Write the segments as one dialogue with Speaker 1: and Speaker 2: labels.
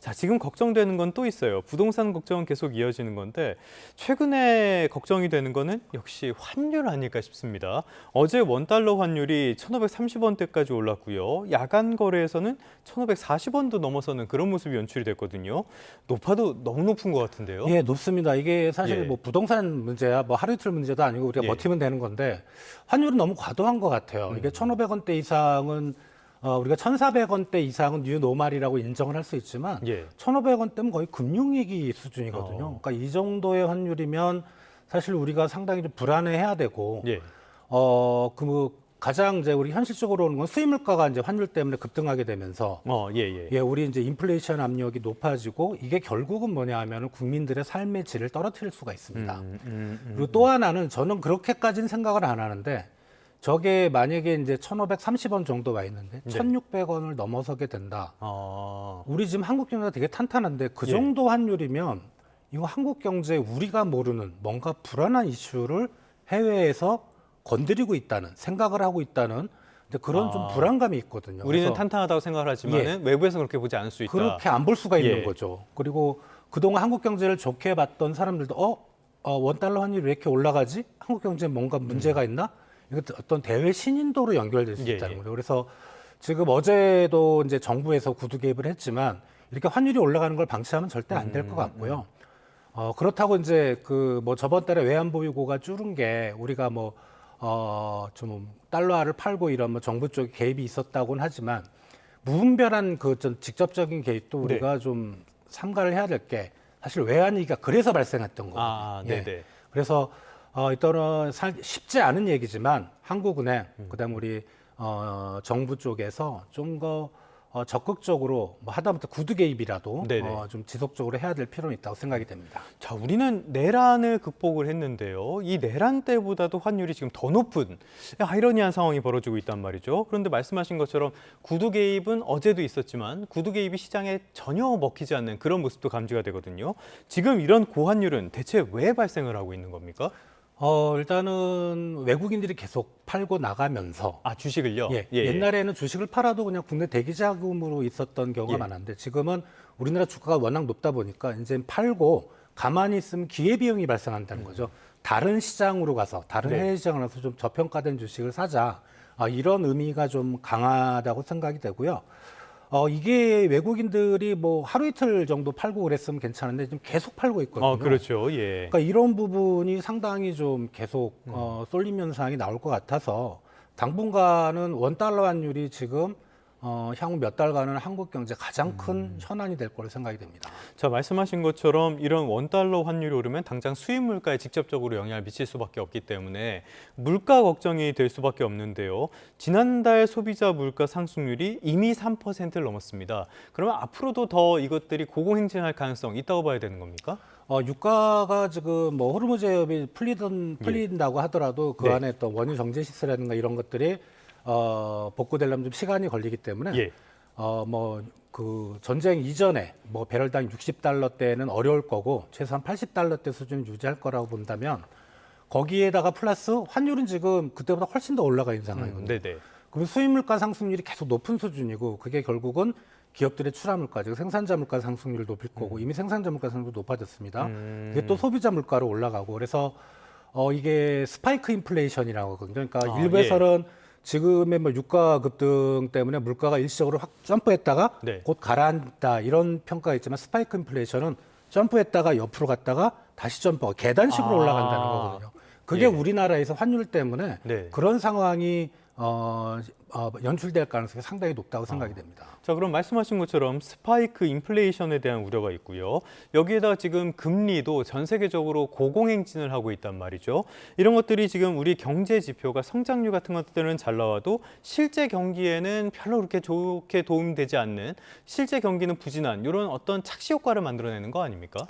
Speaker 1: 자, 지금 걱정되는 건 또 있어요. 부동산 걱정은 계속 이어지는 건데 최근에 걱정이 되는 거는 역시 환율 아닐까 싶습니다. 어제 원달러 환율이 1,530원대까지 올랐고요. 야간 거래에서는 1,540원도 넘어서는 그런 모습이 연출이 됐거든요. 높아도 너무 높은 것 같은데요.
Speaker 2: 예, 높습니다. 이게 사실
Speaker 1: 예.
Speaker 2: 뭐 부동산 문제야, 뭐 하루 이틀 문제도 아니고 우리가
Speaker 1: 예.
Speaker 2: 버티면 되는 건데 환율은 너무 과도한 것 같아요. 이게 1,500원대 이상은 우리가 1,400원대 이상은 뉴 노멀이라고 인정을 할 수 있지만
Speaker 1: 예.
Speaker 2: 1,500원대면 거의 금융위기 수준이거든요. 그러니까 이 정도의 환율이면 사실 우리가 상당히 좀 불안해해야 되고
Speaker 1: 예.
Speaker 2: 가장 이제 우리 현실적으로 오는 건 수입 물가가 이제 환율 때문에 급등하게 되면서
Speaker 1: 예.
Speaker 2: 예, 우리 이제 인플레이션 압력이 높아지고 이게 결국은 뭐냐 하면은 국민들의 삶의 질을 떨어뜨릴 수가 있습니다. 그리고 또 하나는 저는 그렇게까지는 생각을 안 하는데 저게 만약에 이제 1,530원 정도 와 있는데
Speaker 1: 네.
Speaker 2: 1,600원을 넘어서게 된다.
Speaker 1: 아,
Speaker 2: 우리 지금 한국 경제가 되게 탄탄한데 그
Speaker 1: 예.
Speaker 2: 정도 환율이면 이거 한국 경제에 우리가 모르는 뭔가 불안한 이슈를 해외에서 건드리고 있다는 생각을 하고 있다는 이제 그런 좀 불안감이 있거든요.
Speaker 1: 우리는
Speaker 2: 그래서
Speaker 1: 탄탄하다고 생각을 하지만 외부에서 그렇게 보지 않을 수 있다.
Speaker 2: 그렇게 안 볼 수가 있는
Speaker 1: 예.
Speaker 2: 거죠. 그리고 그동안 한국 경제를 좋게 봤던 사람들도 원달러 환율이 왜 이렇게 올라가지? 한국 경제에 뭔가 문제가 있나? 이거 어떤 대외 신인도로 연결될 수
Speaker 1: 예,
Speaker 2: 있다는
Speaker 1: 예.
Speaker 2: 거죠. 그래서 지금 어제도 이제 정부에서 구두 개입을 했지만 이렇게 환율이 올라가는 걸 방치하면 절대 안 될 것 같고요. 그렇다고 이제 저번 달에 외환보유고가 줄은 게 우리가 좀 달러화를 팔고 이런 정부 쪽에 개입이 있었다고는 하지만 무분별한 좀 직접적인 개입도 우리가 좀 삼가를 해야 될 게 사실 외환위기가 그래서 발생했던 거거든요.
Speaker 1: 네네.
Speaker 2: 그래서 이거는 쉽지 않은 얘기지만 한국은행 그다음 우리 정부 쪽에서 좀 더 적극적으로 하다못해 구두 개입이라도
Speaker 1: 네네.
Speaker 2: 좀 지속적으로 해야 될 필요는 있다고 생각이 됩니다.
Speaker 1: 자, 우리는 내란을 극복을 했는데요. 이 내란 때보다도 환율이 지금 더 높은 아이러니한 상황이 벌어지고 있단 말이죠. 그런데 말씀하신 것처럼 구두 개입은 어제도 있었지만 구두 개입이 시장에 전혀 먹히지 않는 그런 모습도 감지가 되거든요. 지금 이런 고환율은 대체 왜 발생을 하고 있는 겁니까?
Speaker 2: 일단은 외국인들이 계속 팔고 나가면서
Speaker 1: 주식을요?
Speaker 2: 예, 옛날에는 주식을 팔아도 그냥 국내 대기자금으로 있었던 경우가
Speaker 1: 예.
Speaker 2: 많았는데 지금은 우리나라 주가가 워낙 높다 보니까 이제 팔고 가만히 있으면 기회비용이 발생한다는 거죠. 다른 시장으로 가서 다른
Speaker 1: 네.
Speaker 2: 해외 시장을 가서 좀 저평가된 주식을 사자. 이런 의미가 좀 강하다고 생각이 되고요. 이게 외국인들이 하루 이틀 정도 팔고 그랬으면 괜찮은데 지금 계속 팔고 있거든요.
Speaker 1: 그렇죠. 예.
Speaker 2: 그러니까 이런 부분이 상당히 좀 계속 쏠림 현상이 나올 것 같아서 당분간은 원달러 환율이 지금 향후 몇 달간은 한국 경제 가장 큰 현안이 될 거로 생각이 됩니다.
Speaker 1: 자, 말씀하신 것처럼 이런 원달러 환율이 오르면 당장 수입 물가에 직접적으로 영향을 미칠 수밖에 없기 때문에 물가 걱정이 될 수밖에 없는데요. 지난달 소비자 물가 상승률이 이미 3%를 넘었습니다. 그러면 앞으로도 더 이것들이 고공행진할 가능성 있다고 봐야 되는 겁니까?
Speaker 2: 유가가 지금 호르무즈 해협이 풀린다고 하더라도 그
Speaker 1: 네.
Speaker 2: 안에 또 원유 정제 시세라든가 이런 것들이 복구되려면 좀 시간이 걸리기 때문에
Speaker 1: 예.
Speaker 2: 전쟁 이전에 배럴당 60달러대는 어려울 거고 최소한 80달러대 수준을 유지할 거라고 본다면 거기에다가 플러스 환율은 지금 그때보다 훨씬 더 올라가 있는 상황이거든요.
Speaker 1: 네네.
Speaker 2: 그럼 수입 물가 상승률이 계속 높은 수준이고 그게 결국은 기업들의 출하 물가, 즉 생산자 물가 상승률을 높일 거고 이미 생산자 물가 상승도 높아졌습니다. 그게 또 소비자 물가로 올라가고 그래서 이게 스파이크 인플레이션이라고 하거든요. 그러니까 일부에서는 지금의 유가 급등 때문에 물가가 일시적으로 확 점프했다가
Speaker 1: 네.
Speaker 2: 곧 가라앉다 이런 평가가 있지만 스파이크 인플레이션은 점프했다가 옆으로 갔다가 다시 점프, 계단식으로 올라간다는 거거든요. 그게
Speaker 1: 예.
Speaker 2: 우리나라에서 환율 때문에
Speaker 1: 네.
Speaker 2: 그런 상황이 연출될 가능성이 상당히 높다고 생각이 됩니다.
Speaker 1: 자, 그럼 말씀하신 것처럼 스파이크 인플레이션에 대한 우려가 있고요. 여기에다 지금 금리도 전 세계적으로 고공행진을 하고 있단 말이죠. 이런 것들이 지금 우리 경제 지표가 성장률 같은 것들은 잘 나와도 실제 경기에는 별로 그렇게 좋게 도움되지 않는 실제 경기는 부진한 이런 어떤 착시 효과를 만들어내는 거 아닙니까?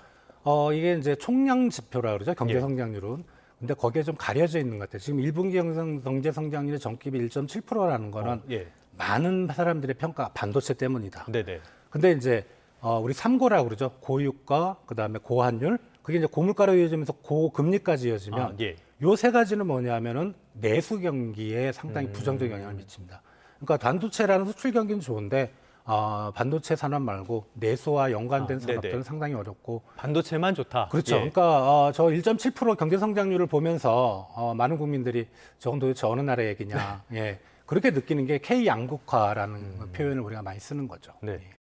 Speaker 2: 이게 이제 총량 지표라 그러죠. 경제 성장률은. 근데 거기에 좀 가려져 있는 것 같아요. 지금 1분기 경제 성장률의 전기비 1.7%라는 거는 많은 사람들의 평가 반도체 때문이다.
Speaker 1: 네네.
Speaker 2: 근데 이제 우리 3고라고 그러죠. 고유가, 그다음에 고환율, 그게 이제 고물가로 이어지면서 고금리까지 이어지면 요 세 가지는 뭐냐면은 내수 경기에 상당히 부정적 영향을 미칩니다. 그러니까 반도체라는 수출 경기는 좋은데 반도체 산업 말고 내수와 연관된
Speaker 1: 네네.
Speaker 2: 산업들은 상당히 어렵고
Speaker 1: 반도체만 좋다.
Speaker 2: 그렇죠.
Speaker 1: 예.
Speaker 2: 그러니까 저 1.7% 경제 성장률을 보면서 많은 국민들이 저건 도대체 어느 나라 얘기냐. 예. 그렇게 느끼는 게 K 양극화라는 표현을 우리가 많이 쓰는 거죠.
Speaker 1: 네.
Speaker 2: 예.